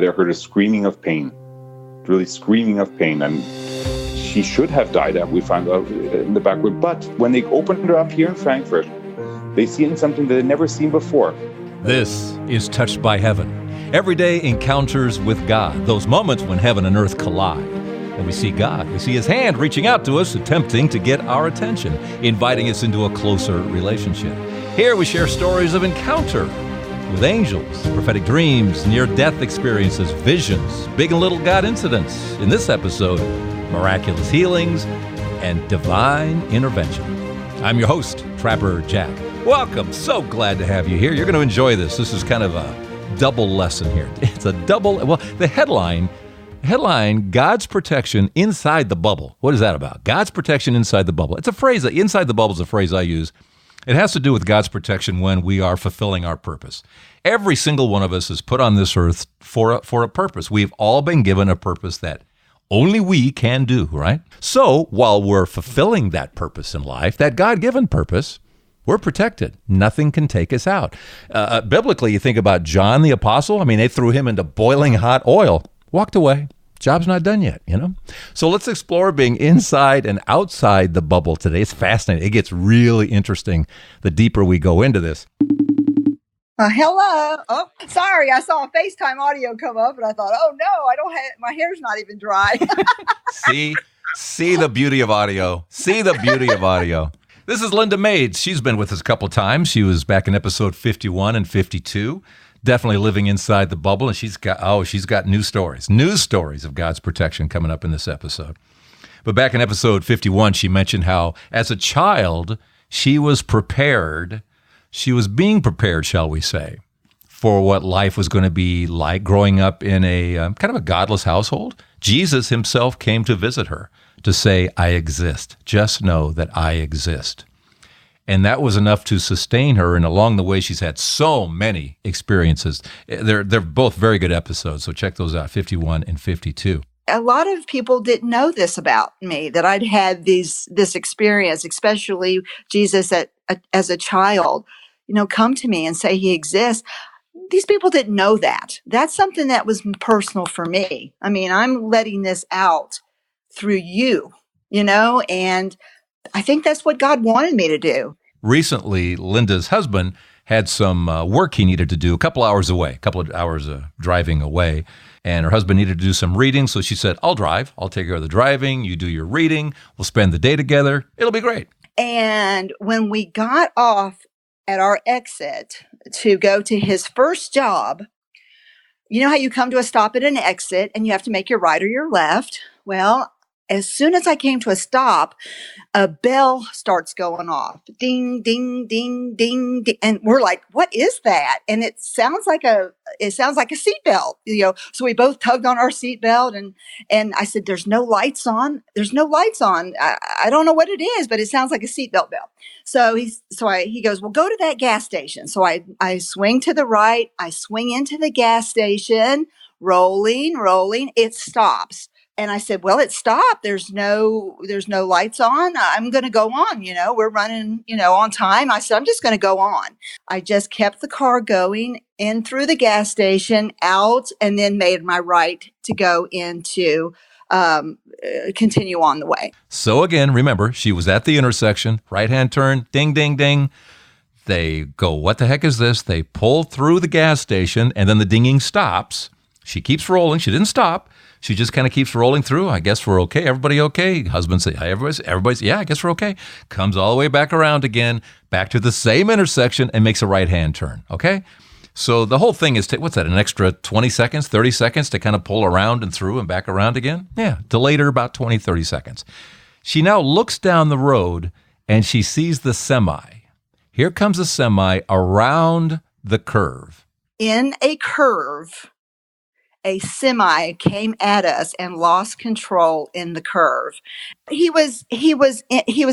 night, I heard a screaming of pain, really screaming of pain. And she should have died, we found out in the back room. But when they opened her up here in Frankfurt, they seen something that they'd never seen before. This is Touched by Heaven. Everyday encounters with God. Those moments when heaven and earth collide. And we see God. We see His hand reaching out to us, attempting to get our attention, inviting us into a closer relationship. Here we share stories of encounter with angels, prophetic dreams, near-death experiences, visions, big and little God incidents. In this episode, miraculous healings and divine intervention. I'm your host, Trapper Jack. Welcome. So glad to have you here. You're going to enjoy this. This is kind of a double lesson here. It's a double, well, the headline, God's protection inside the bubble. What is that about? God's protection inside the bubble. It's a phrase, inside the bubble is a phrase I use. It has to do with God's protection when we are fulfilling our purpose. Every single one of us is put on this earth for a purpose. We've all been given a purpose that only we can do, right? So while we're fulfilling that purpose in life, that God-given purpose, we're protected. Nothing can take us out. Biblically, you think about John the Apostle. I mean, they threw him into boiling hot oil, walked away. Job's not done yet, So let's explore being inside and outside the bubble today. It's fascinating. It gets really interesting the deeper we go into this. Hello. Oh, sorry. I saw a FaceTime audio come up and I thought, oh no, I don't have, my hair's not even dry. See the beauty of audio. See the beauty of audio. This is Linda Mades. She's been with us a couple times. She was back in episode 51 and 52. Definitely living inside the bubble, and she's got news stories of God's protection coming up in this episode. But back in episode 51, she mentioned how as a child, she was being prepared, shall we say, for what life was going to be like growing up in a kind of a godless household. Jesus himself came to visit her to say, I exist. Just know that I exist. And that was enough to sustain her. And along the way, she's had so many experiences. They're both very good episodes. So check those out, 51 and 52. A lot of people didn't know this about me, that I'd had this experience, especially Jesus as a child, come to me and say he exists. These people didn't know that. That's something that was personal for me. I mean, I'm letting this out through you, and I think that's what God wanted me to do. Recently, Linda's husband had some work he needed to do a couple of hours driving away, and her husband needed to do some reading, so she said, I'll drive. I'll take care of the driving. You do your reading. We'll spend the day together. It'll be great. And when we got off at our exit to go to his first job, you know how you come to a stop at an exit and you have to make your right or your left? Well, as soon as I came to a stop, a bell starts going off. Ding, ding, ding, ding, ding. And we're like, what is that? And it sounds like a seatbelt, So we both tugged on our seatbelt and I said, there's no lights on. There's no lights on. I don't know what it is, but it sounds like a seatbelt bell. So he goes, well, go to that gas station. So I swing to the right. I swing into the gas station, rolling. It stops. And I said, well, it stopped. There's no lights on. I'm going to go on. We're running, on time. I said, I'm just going to go on. I just kept the car going in through the gas station, out, and then made my right to go into, continue on the way. So again, remember, she was at the intersection, right-hand turn, ding, ding, ding. They go, what the heck is this? They pull through the gas station, and then the dinging stops. She keeps rolling. She didn't stop. She just kind of keeps rolling through. I guess we're okay. Everybody okay? Husband say, hi, everybody's, yeah, I guess we're okay. Comes all the way back around again, back to the same intersection and makes a right-hand turn, okay? So the whole thing is, what's that, an extra 20 seconds, 30 seconds to kind of pull around and through and back around again? Yeah, delayed her about 20, 30 seconds. She now looks down the road and she sees the semi. Here comes a semi around the curve. In a curve, a semi came at us and lost control in the curve. He was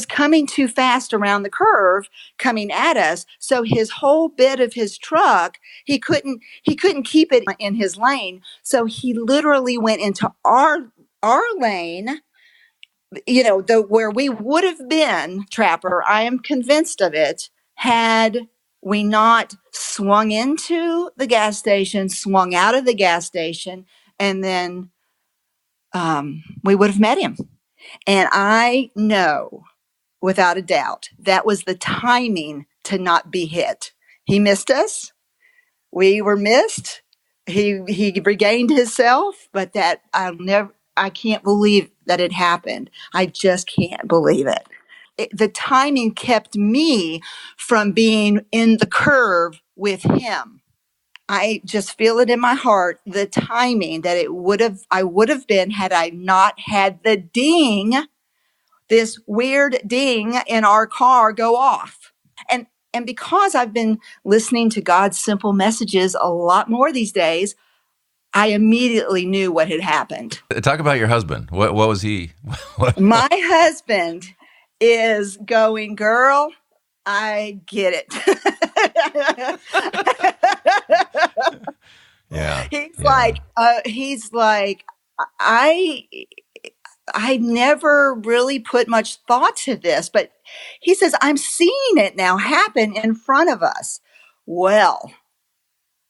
coming too fast around the curve, coming at us. So his whole bit of his truck, he couldn't keep it in his lane. So he literally went into our lane, where we would have been, Trapper, I am convinced of it, had we not swung into the gas station, swung out of the gas station, and then we would have met him. And I know without a doubt that was the timing to not be hit. He missed us. We were missed. He regained himself, but that I can't believe that it happened. I just can't believe it. The timing kept me from being in the curve with him. I just feel it in my heart, the timing that I would have been had I not had the ding, this weird ding in our car go off. And because I've been listening to God's simple messages a lot more these days, I immediately knew what had happened. Talk about your husband. What was he? My husband is going, girl, I get it. Yeah. He's like, I never really put much thought to this, but he says, I'm seeing it now happen in front of us. Well,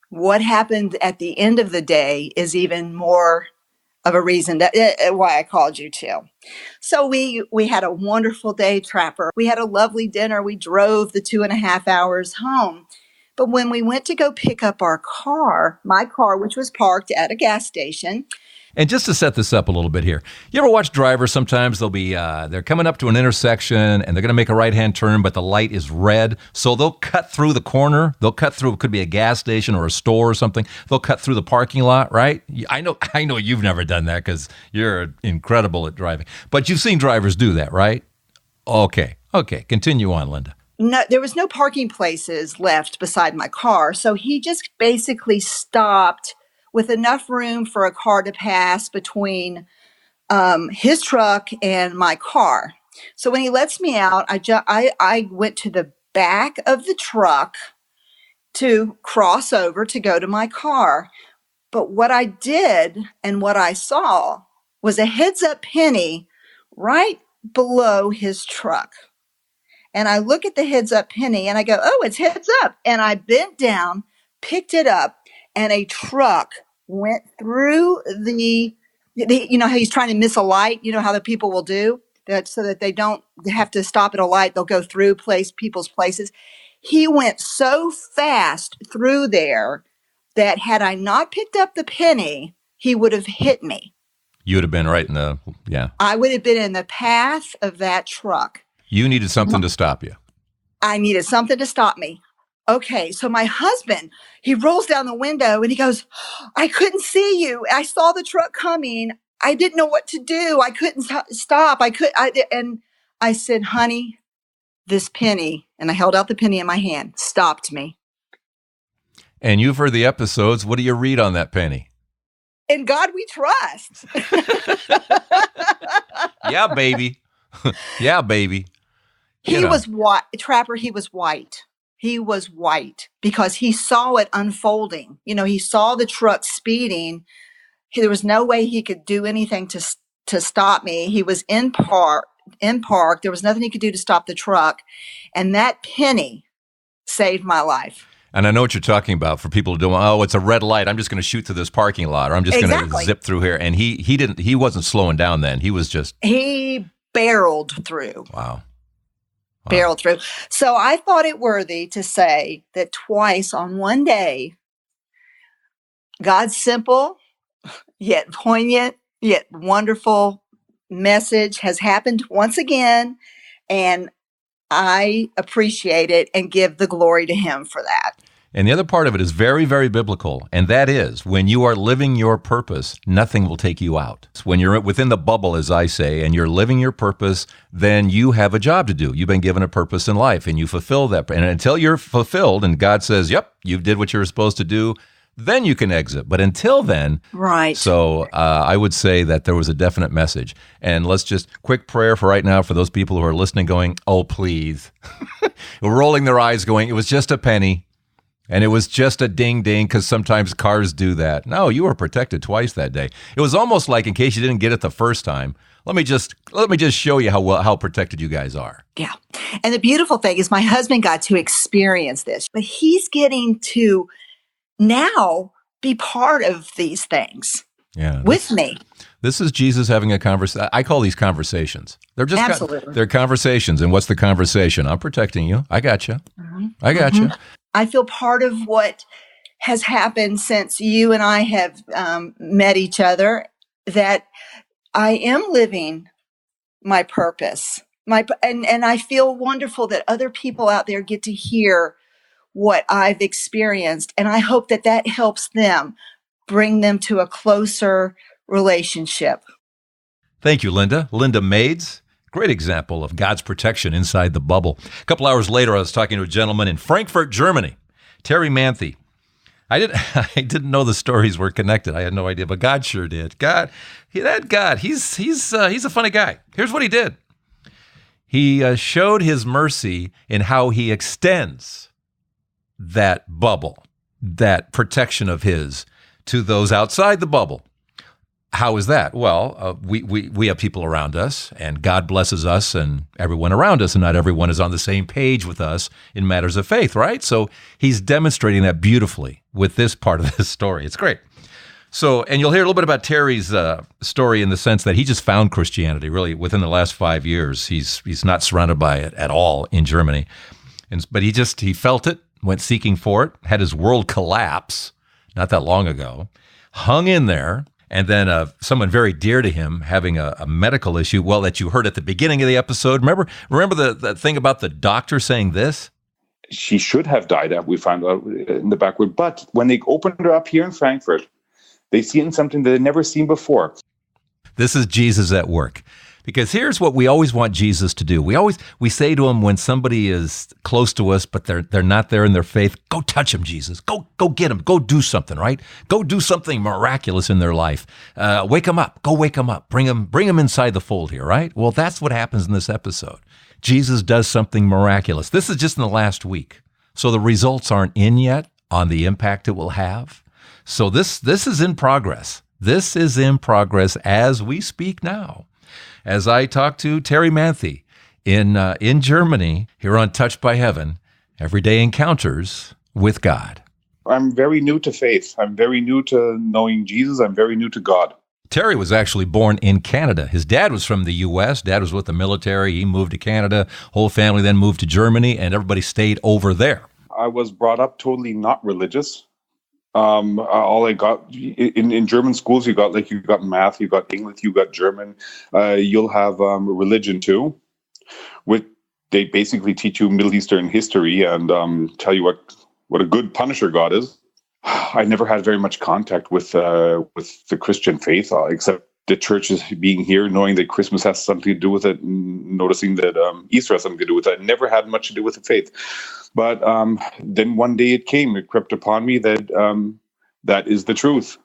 what happened at the end of the day is even more of a reason why I called you too. So we had a wonderful day, Trapper. We had a lovely dinner. We drove the 2.5 hours home. But when we went to go pick up my car, which was parked at a gas station. And just to set this up a little bit here, you ever watch drivers? Sometimes they're coming up to an intersection and they're going to make a right-hand turn, but the light is red. So they'll cut through the corner. They'll cut through, it could be a gas station or a store or something. They'll cut through the parking lot, right? I know you've never done that because you're incredible at driving. But you've seen drivers do that, right? Okay. Continue on, Linda. No, there was no parking places left beside my car. So he just basically stopped with enough room for a car to pass between his truck and my car. So when he lets me out, I went to the back of the truck to cross over to go to my car. But what I did and what I saw was a heads-up penny right below his truck. And I look at the heads-up penny and I go, oh, it's heads up. And I bent down, picked it up, and a truck went through the you know how he's trying to miss a light, you know how the people will do that so that they don't have to stop at a light, they'll go through people's places. He went so fast through there that had I not picked up the penny, he would have hit me. You would have been right I would have been in the path of that truck. You needed something to stop you. I needed something to stop me. Okay, so my husband, he rolls down the window and he goes, I couldn't see you. I saw the truck coming. I didn't know what to do. I couldn't stop. And I said, honey, this penny, and I held out the penny in my hand, stopped me. And you've heard the episodes. What do you read on that penny? In God we trust. Yeah, baby. Yeah, baby. He was white. Trapper, he was white. He was white because he saw it unfolding. You know, he saw the truck speeding. There was no way he could do anything to stop me. He was in park. There was nothing he could do to stop the truck. And that penny saved my life. And I know what you're talking about for people who don't, it's a red light. I'm just going to shoot through this parking lot, or I'm just going to zip through here. And he wasn't slowing down then. He barreled through. Wow. Barreled through. So I thought it worthy to say that twice on one day, God's simple, yet poignant, yet wonderful message has happened once again. And I appreciate it and give the glory to him for that. And the other part of it is very, very biblical. And that is, when you are living your purpose, nothing will take you out. When you're within the bubble, as I say, and you're living your purpose, then you have a job to do. You've been given a purpose in life, and you fulfill that. And until you're fulfilled, and God says, yep, you did what you were supposed to do, then you can exit. But until then, right. So I would say that there was a definite message. And let's just quick prayer for right now for those people who are listening going, oh, please. Rolling their eyes going, it was just a penny. And it was just a ding-ding because sometimes cars do that. No, you were protected twice that day. It was almost like, in case you didn't get it the first time, Let me just show you how protected you guys are. Yeah. And the beautiful thing is my husband got to experience this, but he's getting to now be part of these things with me. This is Jesus having a conversation. I call these conversations. They're just Absolutely. They're conversations. And what's the conversation? I'm protecting you. I got you. Mm-hmm. I got you. I feel part of what has happened since you and I have met each other, that I am living my purpose. And I feel wonderful that other people out there get to hear what I've experienced. And I hope that that helps them, bring them to a closer relationship. Thank you, Linda. Linda Maids. Great example of God's protection inside the bubble. A couple hours later, I was talking to a gentleman in Frankfurt, Germany, Terry Manthe. I didn't know the stories were connected. I had no idea, but God sure did. He's a funny guy. Here's what he did. He showed his mercy in how he extends that bubble, that protection of his, to those outside the bubble. How is that? Well, we have people around us, and God blesses us and everyone around us, and not everyone is on the same page with us in matters of faith, right? So he's demonstrating that beautifully with this part of this story. It's great. So, and you'll hear a little bit about Terry's story in the sense that he just found Christianity really within the last 5 years. He's not surrounded by it at all in Germany, but he felt it, went seeking for it, had his world collapse not that long ago, hung in there. And then someone very dear to him having a medical issue, well, that you heard at the beginning of the episode. Remember the thing about the doctor saying this? She should have died, we found out in the backward. But when they opened her up here in Frankfurt, they seen something that they'd never seen before. This is Jesus at work. Because here's what we always want Jesus to do. We say to him when somebody is close to us, but they're not there in their faith, go touch them, Jesus. Go get them. Go do something, right? Go do something miraculous in their life. Wake them up. Go wake them up. Bring them inside the fold here, right? Well, that's what happens in this episode. Jesus does something miraculous. This is just in the last week. So the results aren't in yet on the impact it will have. So this is in progress. This is in progress as we speak now. As I talk to Terry Manthe in Germany, here on Touched by Heaven, everyday encounters with God. I'm very new to faith. I'm very new to knowing Jesus. I'm very new to God. Terry was actually born in Canada. His dad was from the U.S. Dad was with the military. He moved to Canada. Whole family then moved to Germany, and everybody stayed over there. I was brought up totally not religious. All I got in German schools, you got math, you got English, you got German. You'll have religion too, which they basically teach you Middle Eastern history and tell you what a good Punisher God is. I never had very much contact with the Christian faith, except the churches being here, knowing that Christmas has something to do with it, and noticing that Easter has something to do with it. I never had much to do with the faith. But then one day it crept upon me that that is the truth.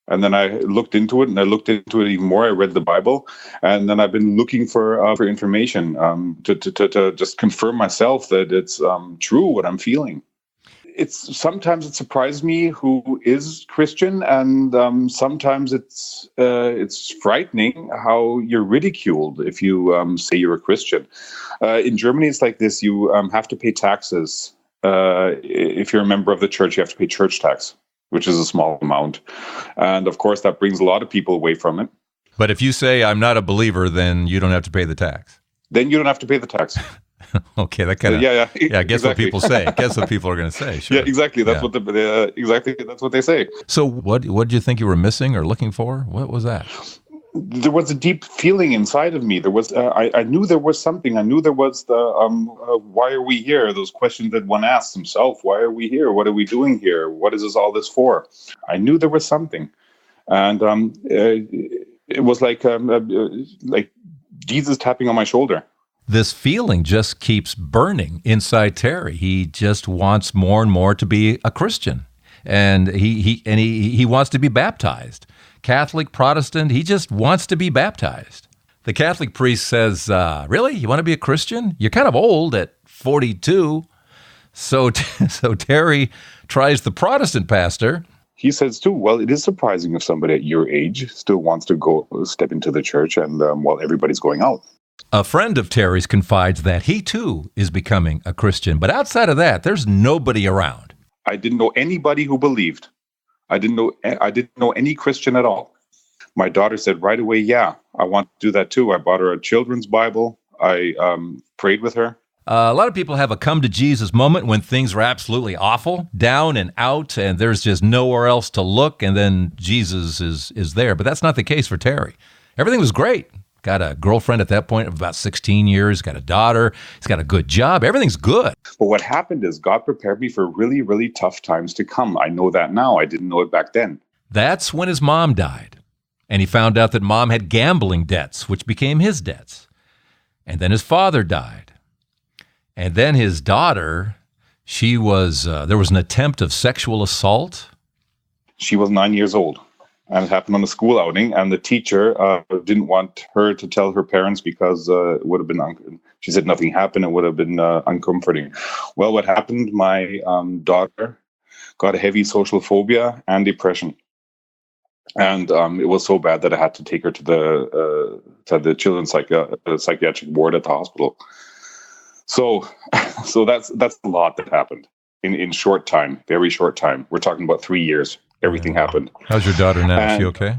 And then I looked into it, and I looked into it even more. I read the Bible, and then I've been looking for information to just confirm myself that it's true what I'm feeling. Sometimes it surprises me who is Christian, and sometimes it's frightening how you're ridiculed if you say you're a Christian. In Germany, it's like this: you have to pay taxes. If you're a member of the church, you have to pay church tax, which is a small amount, and of course that brings a lot of people away from it. But if you say I'm not a believer, then you don't have to pay the tax. Then you don't have to pay the tax. Okay, that kind of yeah. Guess exactly. What people say. Guess what people are going to say. Sure. Yeah, exactly. That's what that's what they say. So, what did you think you were missing or looking for? What was that? There was a deep feeling inside of me. There was. I knew there was something. I knew there was the. Why are we here? Those questions that one asks himself. Why are we here? What are we doing here? What is all this for? I knew there was something, and it was like Jesus tapping on my shoulder. This feeling just keeps burning inside Terry. He just wants more and more to be a Christian, and he wants to be baptized. Catholic, Protestant, he just wants to be baptized. The Catholic priest says, "Really? You want to be a Christian? You're kind of old at 42." So Terry tries the Protestant pastor. he says too, well, it is surprising if somebody at your age still wants to go step into the church and while everybody's going out. A friend of Terry's confides that he too is becoming a Christian, but outside of that, there's nobody around. I didn't know anybody who believed. I didn't know any Christian at all. My daughter said right away, yeah, I want to do that too. I bought her a children's Bible. I prayed with her. A lot of people have a come to Jesus moment when things are absolutely awful, down and out, and there's just nowhere else to look, and then Jesus is there. But that's not the case for Terry. Everything was great. Got a girlfriend at that point of about 16 years, got a daughter, he's got a good job, everything's good. But what happened is God prepared me for really, really tough times to come. I know that now. I didn't know it back then. That's when his mom died, and he found out that mom had gambling debts, which became his debts. And then his father died. And then his daughter, there was an attempt of sexual assault. She was 9 years old. And it happened on a school outing, and the teacher didn't want her to tell her parents because it would have been, she said nothing happened, it would have been uncomforting. Well, what happened, my daughter got a heavy social phobia and depression. And it was so bad that I had to take her to the children's psychiatric ward at the hospital. So that's a lot that happened in short time, very short time. We're talking about 3 years. Everything happened. How's your daughter now? Is she okay?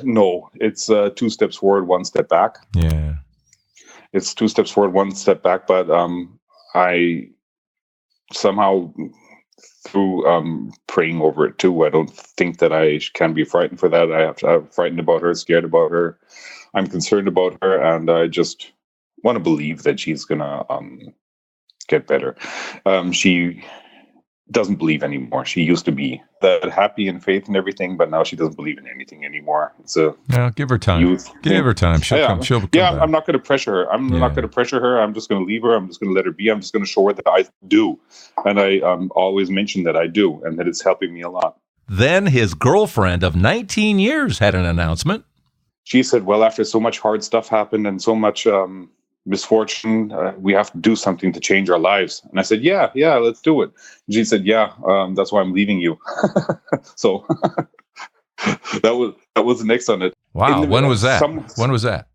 No, it's 2 steps forward, 1 step back. Yeah. It's 2 steps forward, 1 step back. But I somehow, through praying over it too, I don't think that I can be frightened for that. I'm frightened about her, scared about her. I'm concerned about her, and I just want to believe that she's gonna get better. She doesn't believe anymore. She used to be that happy in faith and everything, but now she doesn't believe in anything anymore. Give her time. Give her time. She'll come back. I'm not going to pressure her. I'm not going to pressure her. I'm just going to leave her. I'm just going to let her be. I'm just going to show her that I do. And I always mention that I do and that it's helping me a lot. Then his girlfriend of 19 years had an announcement. She said, well, after so much hard stuff happened and so much misfortune, we have to do something to change our lives. And I said, yeah, let's do it. And she said, yeah, that's why I'm leaving you. So that was the next on it. Wow. When was that? When was that?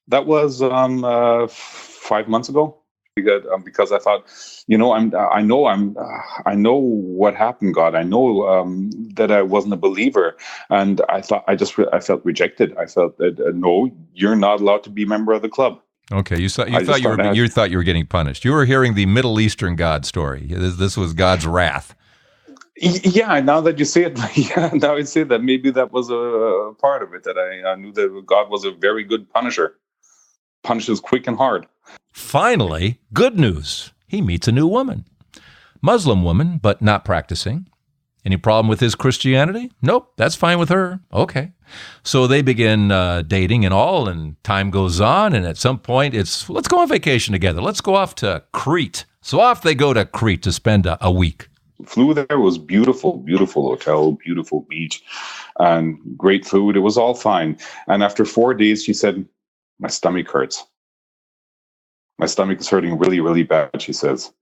That was 5 months ago. Because I thought, I know what happened, God. I know that I wasn't a believer, and I thought I felt rejected. I felt that no, you're not allowed to be a member of the club. Okay, you thought you were getting punished. You were hearing the Middle Eastern God story. This was God's wrath. Yeah, now that you say it, now I say that maybe that was a part of it. That I knew that God was a very good punisher. Punishes quick and hard. Finally, good news. He meets a new woman. Muslim woman, but not practicing. Any problem with his Christianity? Nope, that's fine with her. Okay. So they begin dating and all, and time goes on, and at some point it's, let's go on vacation together. Let's go off to Crete. So off they go to Crete to spend a week. Flew there. It was beautiful, beautiful hotel, beautiful beach, and great food. It was all fine. And after 4 days, she said, my stomach hurts. My stomach is hurting really, really bad, she says.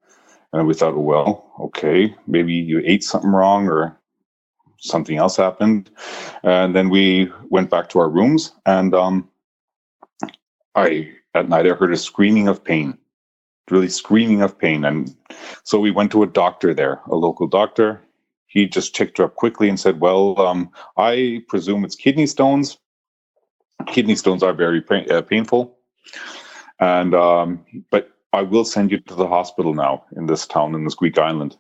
And we thought, well, okay, maybe you ate something wrong or something else happened. And then we went back to our rooms, and at night I heard a screaming of pain, really screaming of pain. And so we went to a doctor there, a local doctor. He just checked her up quickly and said, well, I presume it's kidney stones. Kidney stones are very painful. And but I will send you to the hospital now in this town, in this Greek island.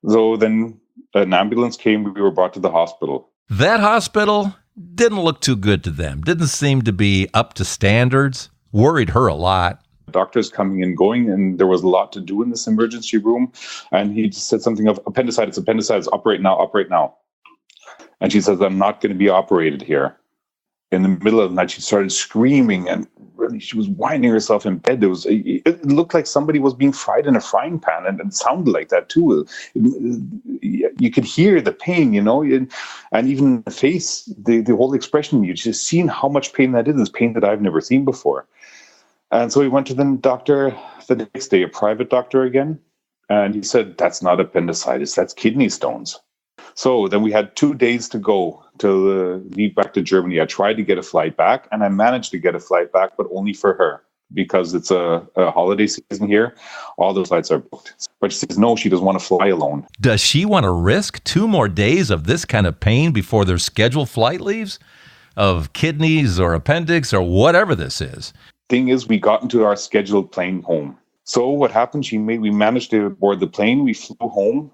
So then an ambulance came. We were brought to the hospital. That hospital didn't look too good to them. Didn't seem to be up to standards. Worried her a lot. Doctors coming and going, and there was a lot to do in this emergency room. And he just said something of appendicitis, operate now. And she says, I'm not going to be operated here. In the middle of the night, she started screaming, and really, she was winding herself in bed. It looked like somebody was being fried in a frying pan, and it sounded like that too. You could hear the pain, and even the face, the whole expression. You just seen how much pain that is. It's pain that I've never seen before. And so we went to the doctor the next day, a private doctor again, And he said, that's not appendicitis, that's kidney stones. So then we had 2 days to go to leave back to Germany. I tried to get a flight back, and I managed to get a flight back, but only for her, because it's a holiday season here. All the flights are booked. But she says, no, she doesn't want to fly alone. Does she want to risk 2 more days of this kind of pain before their scheduled flight leaves? Of kidneys or appendix or whatever this is? Thing is, we got into our scheduled plane home. So what happened, we managed to board the plane. We flew home.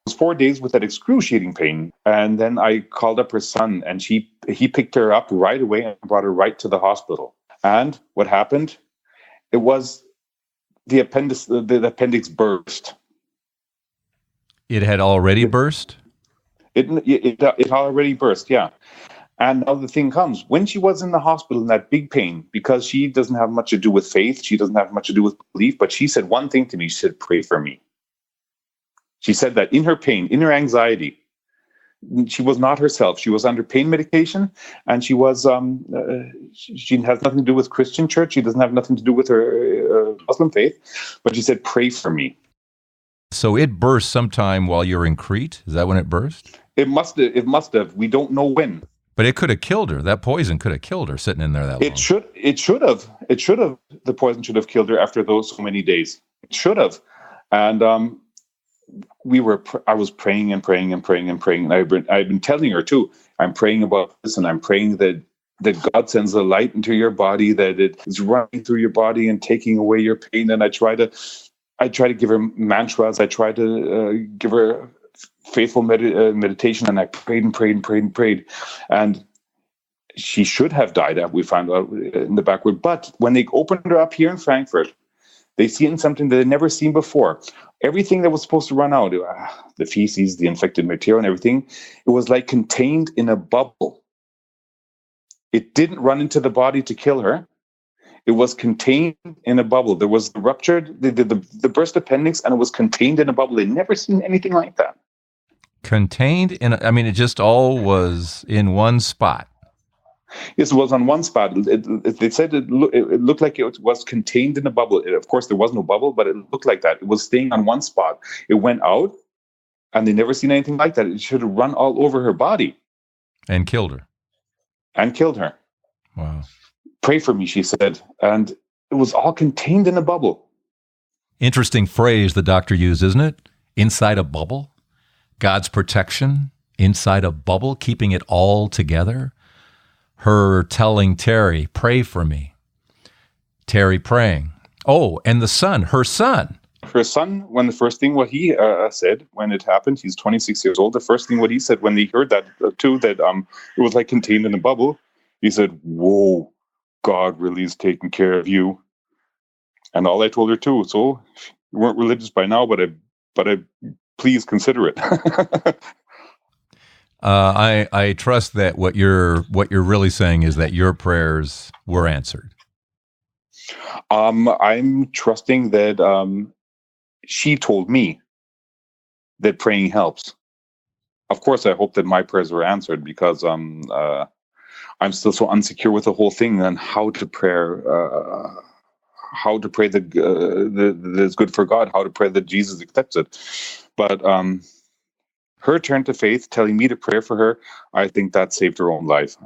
It was 4 days with that excruciating pain. And then I called up her son, and he picked her up right away and brought her right to the hospital. And what happened? It was the appendix burst. It had already burst? It already burst, yeah. And now the thing comes, when she was in the hospital in that big pain, because she doesn't have much to do with faith, she doesn't have much to do with belief, but she said one thing to me. She said, pray for me. She said that in her pain, in her anxiety, she was not herself. She was under pain medication, and she was she has nothing to do with Christian church. She doesn't have nothing to do with her Muslim faith, but she said, pray for me. So it burst sometime while you're in Crete? Is that when it burst? It must have. We don't know when. But it could have killed her. That poison could have killed her sitting in there that long. It should have. The poison should have killed her after those so many days. It should have. And I was praying and praying and praying and praying. And I've been telling her too, I'm praying about this, and I'm praying that God sends a light into your body, that it is running through your body and taking away your pain. And I try to give her mantras. I try to give her faithful meditation, and I prayed and prayed and prayed and prayed. And she should have died, we found out in the backward. But when they opened her up here in Frankfurt, they seen something that they'd never seen before. Everything that was supposed to run out, the feces, the infected material and everything, it was like contained in a bubble. It didn't run into the body to kill her. It was contained in a bubble. There was the ruptured, the burst appendix, and it was contained in a bubble. They'd never seen anything like that. Contained in, it just all was in one spot. Yes, it was on one spot. They said it looked like it was contained in a bubble. Of course, there was no bubble, but it looked like that. It was staying on one spot. It went out, and they never seen anything like that. It should have run all over her body. And killed her. Wow. Pray for me, she said. And it was all contained in a bubble. Interesting phrase the doctor used, isn't it? Inside a bubble. God's protection inside a bubble, keeping it all together. Her telling Terry, pray for me. Terry praying. Oh, and the son, her son. Her son, when the first thing what he said when it happened, he's 26 years old. The first thing what he said when he heard that too, that it was like contained in a bubble, he said, "Whoa, God really is taking care of you." And all I told her too, so you weren't religious by now, but I please consider it. I trust that what you're really saying is that your prayers were answered. I'm trusting that she told me that praying helps. Of course, I hope that my prayers were answered, because I'm still so insecure with the whole thing and how to pray. How to pray that is good for God. How to pray that Jesus accepts it. But her turn to faith, telling me to pray for her, I think that saved her own life.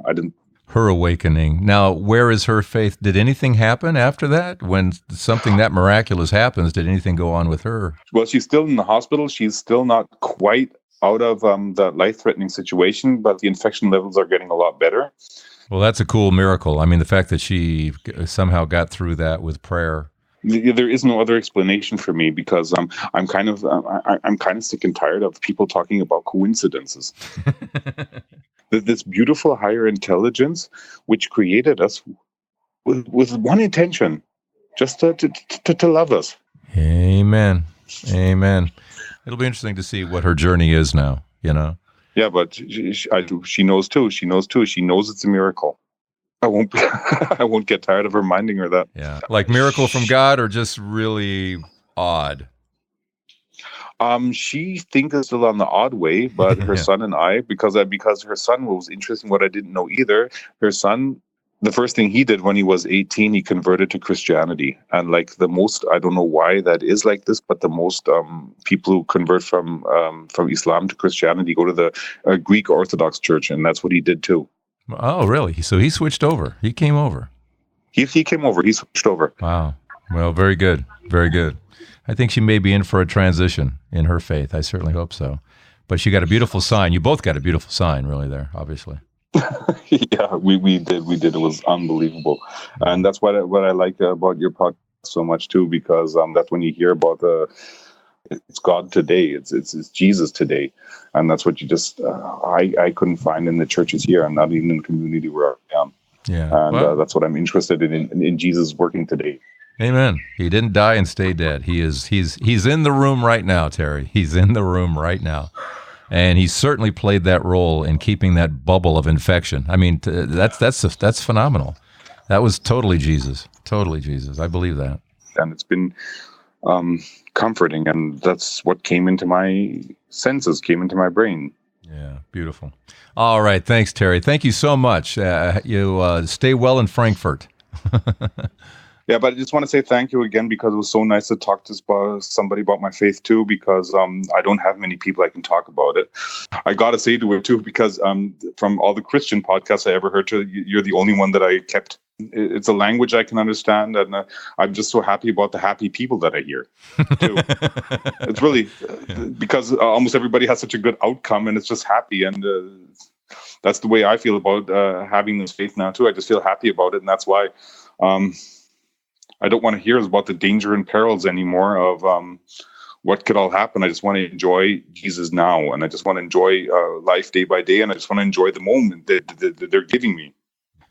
Her awakening. Now, where is her faith? Did anything happen after that? When something that miraculous happens, did anything go on with her? Well, she's still in the hospital. She's still not quite out of the life-threatening situation, but the infection levels are getting a lot better. Well, that's a cool miracle. I mean, the fact that she somehow got through that with prayer. There is no other explanation for me, because I'm kind of sick and tired of people talking about coincidences. This beautiful higher intelligence, which created us with one intention, just to love us. Amen. Amen. It'll be interesting to see what her journey is now. Yeah, but she knows too. She knows it's a miracle. I won't get tired of reminding her that. Yeah, like miracle from God, or just really odd. She thinks it's still on the odd way, but her son and I, because her son was interesting. What I didn't know either, her son the first thing he did when he was 18, he converted to Christianity. And like the most, I don't know why that is like this, but the most people who convert from Islam to Christianity go to the Greek Orthodox Church, and that's what he did too. Oh, really? So he switched over. He came over. He came over. He switched over. Wow. Well, very good. Very good. I think she may be in for a transition in her faith. I certainly hope so. But she got a beautiful sign. You both got a beautiful sign, really, there, obviously. Yeah, we did. It was unbelievable. And that's what I like about your podcast so much, too, because that's when you hear about it's God today. It's Jesus today. And that's what you just, I couldn't find in the churches here, and not even in the community where I am. Yeah. And that's what I'm interested in Jesus working today. Amen. He didn't die and stay dead. He's in the room right now, Terry. He's in the room right now. And he certainly played that role in keeping that bubble of infection. I mean, that's phenomenal. That was totally Jesus. Totally Jesus. I believe that. And it's been comforting, and that's what came into my senses, came into my brain. Yeah, beautiful. All right. Thanks, Terry. Thank you so much. You stay well in Frankfurt. Yeah, but I just want to say thank you again, because it was so nice to talk to somebody about my faith too, because I don't have many people I can talk about it. I got to say to it too, because from all the Christian podcasts I ever heard to, you're the only one that I kept. It's a language I can understand, and I'm just so happy about the happy people that I hear too. It's really because almost everybody has such a good outcome, and it's just happy, and that's the way I feel about having this faith now too. I just feel happy about it, and that's why I don't want to hear about the danger and perils anymore of what could all happen. I just want to enjoy Jesus now, and I just want to enjoy life day by day, and I just want to enjoy the moment that they're giving me.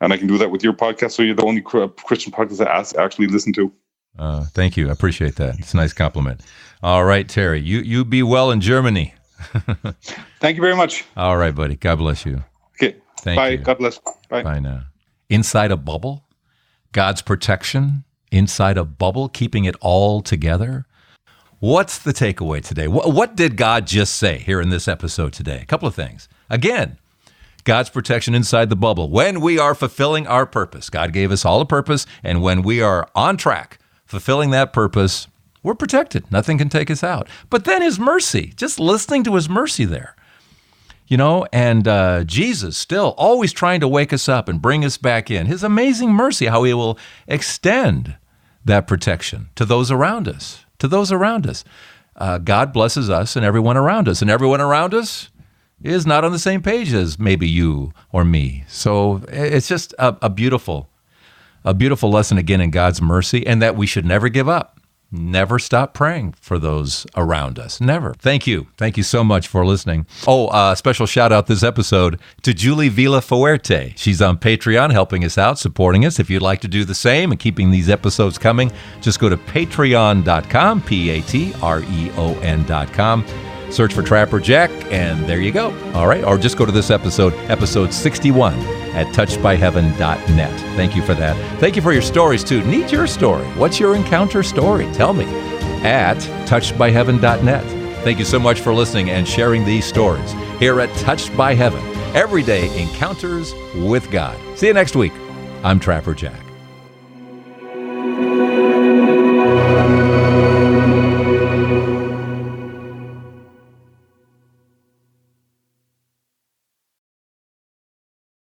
And I can do that with your podcast, so you're the only Christian podcast I actually listen to. Thank you. I appreciate that. It's a nice compliment. All right, Terry, you be well in Germany. Thank you very much. All right, buddy. God bless you. Okay. Thank Bye. you. God bless. Bye. Bye now. Inside a bubble, God's protection inside a bubble, keeping it all together. What's the takeaway today? What did God just say here in this episode today? A couple of things. Again, God's protection inside the bubble. When we are fulfilling our purpose, God gave us all a purpose, and when we are on track, fulfilling that purpose, we're protected. Nothing can take us out. But then His mercy, just listening to His mercy there. You know, and Jesus still always trying to wake us up and bring us back in. His amazing mercy, how He will extend that protection to those around us, God blesses us and everyone around us. And everyone around us is not on the same page as maybe you or me. So it's just a beautiful lesson again in God's mercy, and that we should never give up. Never stop praying for those around us. Never. Thank you. Thank you so much for listening. Special shout out this episode to Julie Villafuerte. She's on Patreon helping us out, supporting us. If you'd like to do the same and keeping these episodes coming, just go to patreon.com, Patreon.com. Search for Trapper Jack, and there you go. All right. Or just go to this episode 61 at touchedbyheaven.net. Thank you for that. Thank you for your stories, too. Need your story. What's your encounter story? Tell me at touchedbyheaven.net. Thank you so much for listening and sharing these stories here at Touched by Heaven. Everyday encounters with God. See you next week. I'm Trapper Jack.